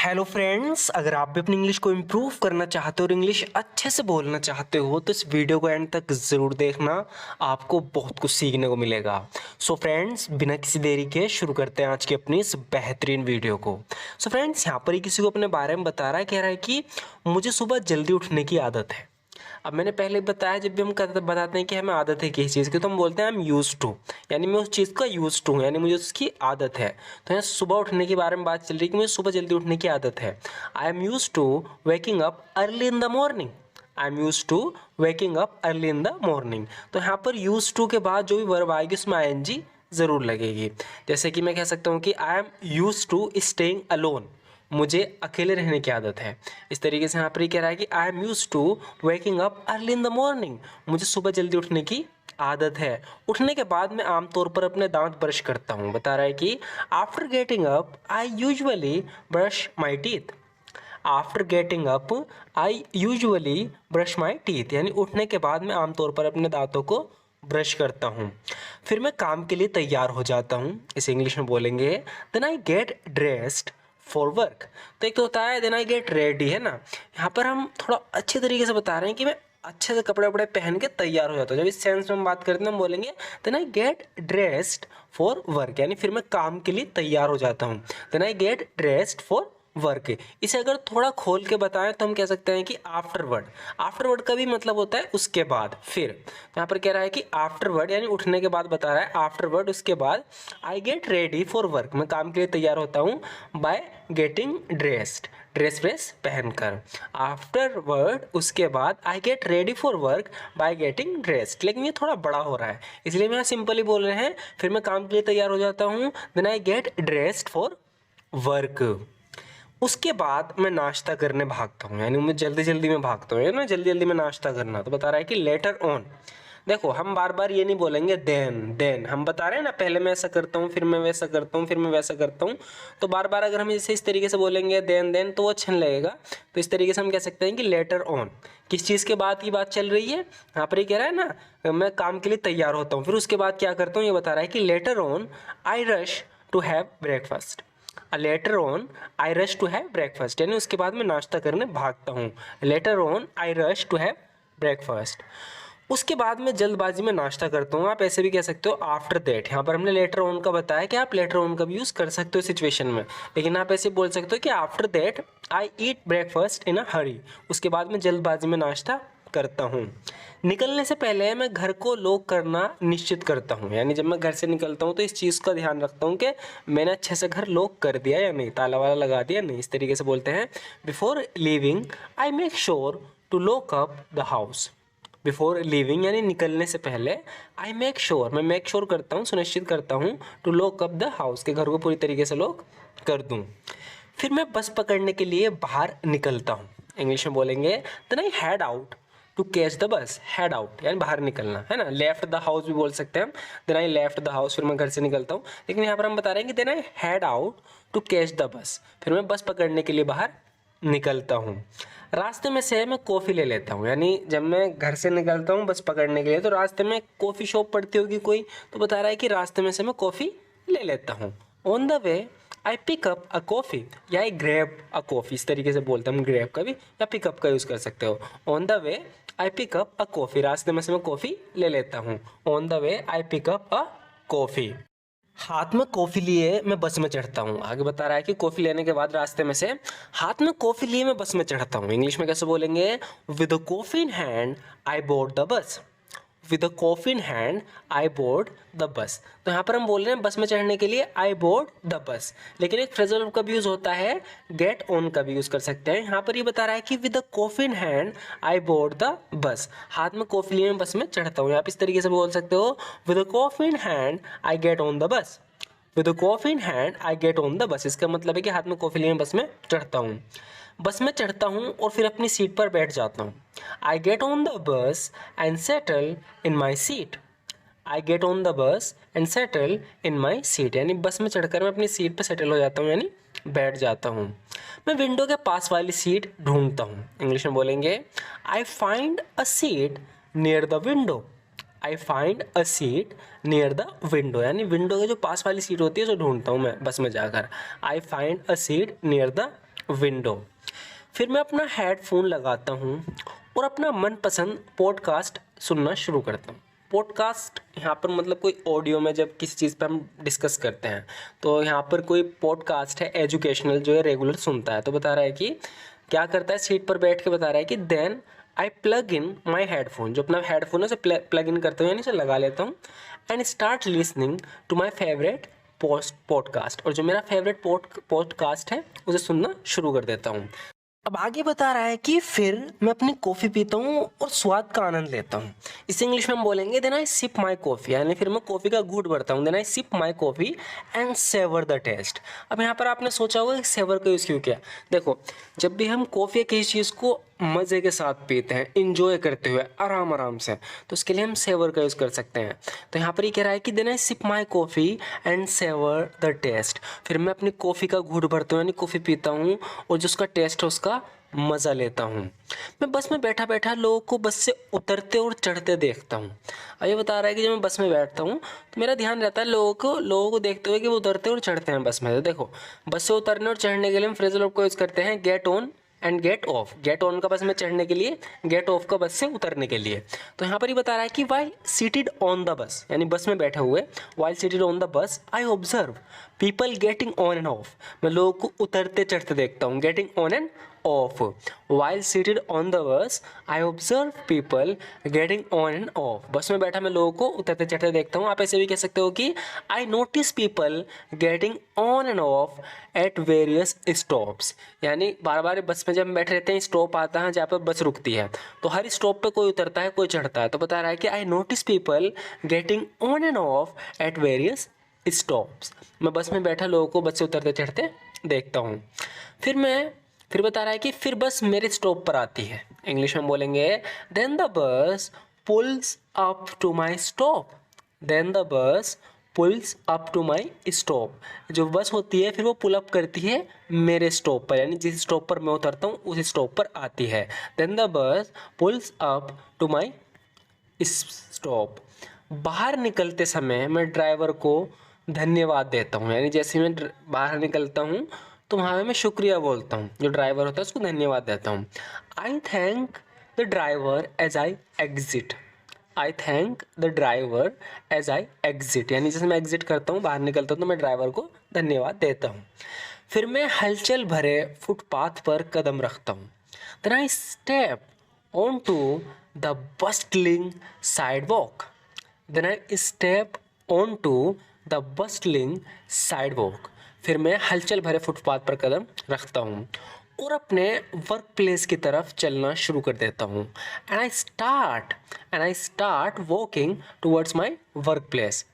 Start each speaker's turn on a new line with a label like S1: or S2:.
S1: Hello friends, अगर आप भी अपनी इंग्लिश को इम्प्रूव करना चाहते हो और इंग्लिश अच्छे से बोलना चाहते हो तो इस वीडियो को एंड तक ज़रूर देखना। आपको बहुत कुछ सीखने को मिलेगा। सो फ्रेंड्स, बिना किसी देरी के शुरू करते हैं आज की अपनी इस बेहतरीन वीडियो को। सो फ्रेंड्स, यहाँ पर ही किसी को अपने बारे में बता रहा है, कह रहा है कि मुझे सुबह जल्दी उठने की आदत है। अब मैंने पहले बताया, जब भी हम बताते हैं कि हमें आदत है किसी चीज़ की तो हम बोलते हैं आई एम यूज टू, यानी मैं उस चीज़ का यूज टू हूँ, यानी मुझे उसकी आदत है। तो यहाँ सुबह उठने के बारे में बात चल रही है कि मुझे सुबह जल्दी उठने की आदत है। I am use to waking up early in the morning. I am use to waking up early in the morning. तो यहाँ पर यूज टू के बाद जो भी वर्ब आएगी उसमें आई ज़रूर लगेगी। जैसे कि मैं कह सकता हूँ कि I am use to staying alone, मुझे अकेले रहने की आदत है। इस तरीके से यहाँ पर ये कह रहा है कि I am use to waking up early in the morning, मुझे सुबह जल्दी उठने की आदत है। उठने के बाद मैं आमतौर पर अपने दांत ब्रश करता हूँ। बता रहा है कि after getting up I usually brush my teeth. After getting up I usually brush my teeth, यानी उठने के बाद मैं आमतौर पर अपने दांतों को ब्रश करता हूँ। फिर मैं काम के लिए तैयार हो जाता हूँ। इसे इंग्लिश में बोलेंगे then I get dressed for work. तो एक तो होता है देन आई गेट रेडी, है ना। यहाँ पर हम थोड़ा अच्छे तरीके से बता रहे हैं कि मैं अच्छे से कपड़े वपड़े पहन के तैयार हो जाता हूँ। जब इस सेंस में हम बात करते हैं हम बोलेंगे then I get dressed for work, यानी फिर मैं काम के लिए तैयार हो जाता हूँ। Then I get dressed for work. इसे अगर थोड़ा खोल के बताएं तो हम कह सकते हैं कि आफ्टरवर्ड। आफ्टरवर्ड का भी मतलब होता है उसके बाद, फिर। यहाँ पर कह रहा है कि आफ्टरवर्ड यानी उठने के बाद बता रहा है, आफ्टरवर्ड उसके बाद I get ready for work, मैं काम के लिए तैयार होता हूँ बाय गेटिंग ड्रेस्ड, ड्रेस व्रेस पहनकर। आफ्टरवर्ड उसके बाद I get ready for work by getting dressed, लेकिन ये थोड़ा बड़ा हो रहा है इसलिए मैं सिंपली बोल रहे हैं फिर मैं काम के लिए तैयार हो जाता हूँ then I get dressed for work. उसके बाद मैं नाश्ता करने भागता हूँ, यानी मैं जल्दी जल्दी में भागता हूँ, है ना, जल्दी जल्दी में नाश्ता करना। तो बता रहा है कि लेटर ऑन। देखो, हम बार बार ये नहीं बोलेंगे देन हम बता रहे हैं ना, पहले मैं ऐसा करता हूँ, फिर मैं वैसा करता हूँ, फिर मैं वैसा करता हूँ। तो बार बार अगर हम इसे इस तरीके से बोलेंगे देन तो वो अच्छा नहीं लगेगा। तो इस तरीके से हम कह सकते हैं कि लेटर ऑन। किस चीज़ के बाद की बात चल रही है, यहाँ पर ये कह रहा है ना मैं काम के लिए तैयार होता हूँ, फिर उसके बाद क्या करता हूँ ये बता रहा है कि later on I rush to have breakfast. Later on I rush to have breakfast, यानी उसके बाद मैं नाश्ता करने भागता हूँ। Later on I rush to have breakfast. उसके बाद मैं जल्दबाजी में नाश्ता करता हूँ। आप ऐसे भी कह सकते हो आफ्टर दैट। यहाँ पर हमने लेटर ऑन का बताया कि आप लेटर ऑन का भी यूज़ कर सकते हो सिचुएशन में, लेकिन आप ऐसे बोल सकते हो कि after that I eat breakfast in a hurry, उसके बाद मैं जल्दबाजी में नाश्ता करता हूँ। निकलने से पहले मैं घर को लॉक करना निश्चित करता हूँ, यानी जब मैं घर से निकलता हूँ तो इस चीज़ का ध्यान रखता हूँ कि मैंने अच्छे से घर लॉक कर दिया या नहीं, ताला वाला लगा दिया नहीं। इस तरीके से बोलते हैं before leaving I make sure to lock up the house. Before leaving यानी निकलने से पहले, आई मेक श्योर मैं मेक श्योर करता हूँ, सुनिश्चित करता हूँ, to lock up the house के घर को पूरी तरीके से लॉक कर दूँ। फिर मैं बस पकड़ने के लिए बाहर निकलता हूँ। इंग्लिश में बोलेंगे then I head out to catch the bus. Head out यानी बाहर निकलना, है ना। लेफ्ट द हाउस भी बोल सकते हैं हम, then I left the house, फिर मैं घर से निकलता हूँ। लेकिन यहाँ पर हम बता रहे हैं कि then I head out to catch the bus, फिर मैं बस पकड़ने के लिए बाहर निकलता हूँ। रास्ते में से मैं कॉफ़ी ले लेता हूँ, यानी जब मैं घर से निकलता हूँ बस पकड़ने के लिए तो रास्ते में कॉफ़ी शॉप पड़ती होगी कोई, तो बता रहा है कि रास्ते में से मैं कॉफ़ी ले लेता हूँ। On the way I pick up a coffee या आई ग्रैब अ कॉफ़ी, इस तरीके से बोलते हैं हम ग्रैब का भी या पिकअप का यूज़ कर सकते हो। On the way I pick up a coffee, रास्ते में से मैं कॉफ़ी ले लेता हूँ। On the way I pick up a coffee. हाथ में कॉफ़ी लिए मैं बस में चढ़ता हूँ। आगे बता रहा है कि कॉफ़ी लेने के बाद रास्ते में से हाथ में कॉफ़ी लिए मैं बस में चढ़ता हूँ। इंग्लिश में कैसे बोलेंगे, with a coffee in hand I board the bus. With a coffee in hand I board the bus. तो यहाँ पर हम बोल रहे हैं बस में चढ़ने के लिए आई बोर्ड द बस, लेकिन एक फ्रेजल वर्ब का भी यूज़ होता है, गेट ऑन का भी यूज़ कर सकते हैं। यहाँ पर ये बता रहा है कि with a coffee in hand I board the bus, हाथ में कॉफ़ी लिए मैं बस में चढ़ता हूँ। आप इस तरीके से बोल सकते हो, with a coffee in hand I get on the bus. With a coffee in hand I get on the bus, इसका मतलब है कि हाथ में कॉफ़ी लिए मैं बस में चढ़ता हूँ। बस में चढ़ता हूँ और फिर अपनी सीट पर बैठ जाता हूँ। I get on the bus and settle in my seat. I get on the bus and settle in my seat, यानी बस में चढ़कर मैं अपनी सीट पर सेटल हो जाता हूँ, यानी बैठ जाता हूँ। मैं विंडो के पास वाली सीट ढूंढता हूँ। इंग्लिश में बोलेंगे I find a seat near the window. I find a seat near the window, यानी विंडो के जो पास वाली सीट होती है उसे ढूंढता हूँ मैं बस में जाकर। I find a seat near the window. फिर मैं अपना हेडफोन लगाता हूँ और अपना मनपसंद पॉडकास्ट सुनना शुरू करता हूँ। पॉडकास्ट यहाँ पर मतलब कोई ऑडियो में जब किसी चीज़ पे हम डिस्कस करते हैं, तो यहाँ पर कोई पॉडकास्ट है एजुकेशनल जो है रेगुलर सुनता है, तो बता रहा है कि क्या करता है, सीट पर बैठ के बता रहा है कि then I plug in my headphone, जो अपना हेडफोन है उसे प्लग इन करते हुए यानी उसे लगा लेता हूँ, and start listening to my favourite podcast, और जो मेरा फेवरेट पॉडकास्ट है उसे सुनना शुरू कर देता हूँ। अब आगे बता रहा है कि फिर मैं अपनी कॉफ़ी पीता हूँ और स्वाद का आनंद लेता हूँ। इसे इंग्लिश में हम बोलेंगे then I sip my coffee, यानी फिर मैं कॉफ़ी का घूंट भरता हूँ, then I sip my coffee and savour the taste. अब यहाँ पर आपने सोचा होगा कि सेवर का यूज़ क्यों किया। देखो, जब भी हम कॉफ़ी या किसी चीज़ को मज़े के साथ पीते हैं, इंजॉय करते हुए आराम आराम से, तो उसके लिए हम सेवर का यूज़ कर सकते हैं। तो यहाँ पर ये कह रहा है कि then I sip my coffee and savour the taste, फिर मैं अपनी कॉफ़ी का घूंट भरता हूँ यानी कॉफ़ी पीता हूँ और जो उसका टेस्ट है उसका मज़ा लेता हूँ। मैं बस में बैठा बैठा लोगों को बस से उतरते और चढ़ते देखता हूँ। अब ये बता रहा है कि जब मैं बस में बैठता हूँ तो मेरा ध्यान रहता है लोगों को देखते हुए कि वो उतरते और चढ़ते हैं बस में। तो देखो, बस से उतरने और चढ़ने के लिए हम फ्रेजल वर्ब को यूज़ करते हैं get on and get off. Get on का बस में चढ़ने के लिए, गेट ऑफ का बस से उतरने के लिए। तो यहाँ पर ही बता रहा है कि Y seated on the bus, यानी बस में बैठे हुए, Y seated on the bus I observe people getting on end of, मैं लोगों को उतरते चढ़ते देखता हूँ, getting on end of. While seated on the bus I observe people getting on end of, बस में बैठा मैं लोगों को उतरते चढ़ते देखता हूँ। आप ऐसे भी कह सकते हो कि I notice people getting on end of at various stops, यानी बार बार बस में जब हम बैठे रहते हैं स्टॉप आता है जहाँ पर बस रुकती है, तो हर स्टॉप पे कोई उतरता है कोई चढ़ता है। तो बता रहा है कि I notice people getting on end of at various stops, मैं बस में बैठा लोगों को बस से उतरते चढ़ते देखता हूँ। फिर बता रहा है कि फिर बस मेरे स्टॉप पर आती है, इंग्लिश में बोलेंगे then the bus pulls up to my stop, then the bus pulls up to my stop, जो बस होती है फिर वो पुल अप करती है मेरे स्टॉप पर, यानी जिस स्टॉप पर मैं उतरता हूँ उस स्टॉप पर आती है। Then the bus pulls up to my stop. बाहर निकलते समय मैं ड्राइवर को धन्यवाद देता हूँ, यानी जैसे मैं बाहर निकलता हूँ तो वहाँ मैं शुक्रिया बोलता हूँ, जो ड्राइवर होता है उसको धन्यवाद देता हूँ। I thank the driver as I exit, I thank the driver as I exit, यानी जैसे मैं एग्जिट करता हूँ, बाहर निकलता हूँ, तो मैं ड्राइवर को धन्यवाद देता हूँ। फिर मैं हलचल भरे फुटपाथ पर कदम रखता हूँ, then I step on to the bustling sidewalk, then I step on to the bustling sidewalk, फिर मैं हलचल भरे फुटपाथ पर कदम रखता हूँ और अपने वर्क प्लेस की तरफ चलना शुरू कर देता हूँ। And I start walking towards my work place,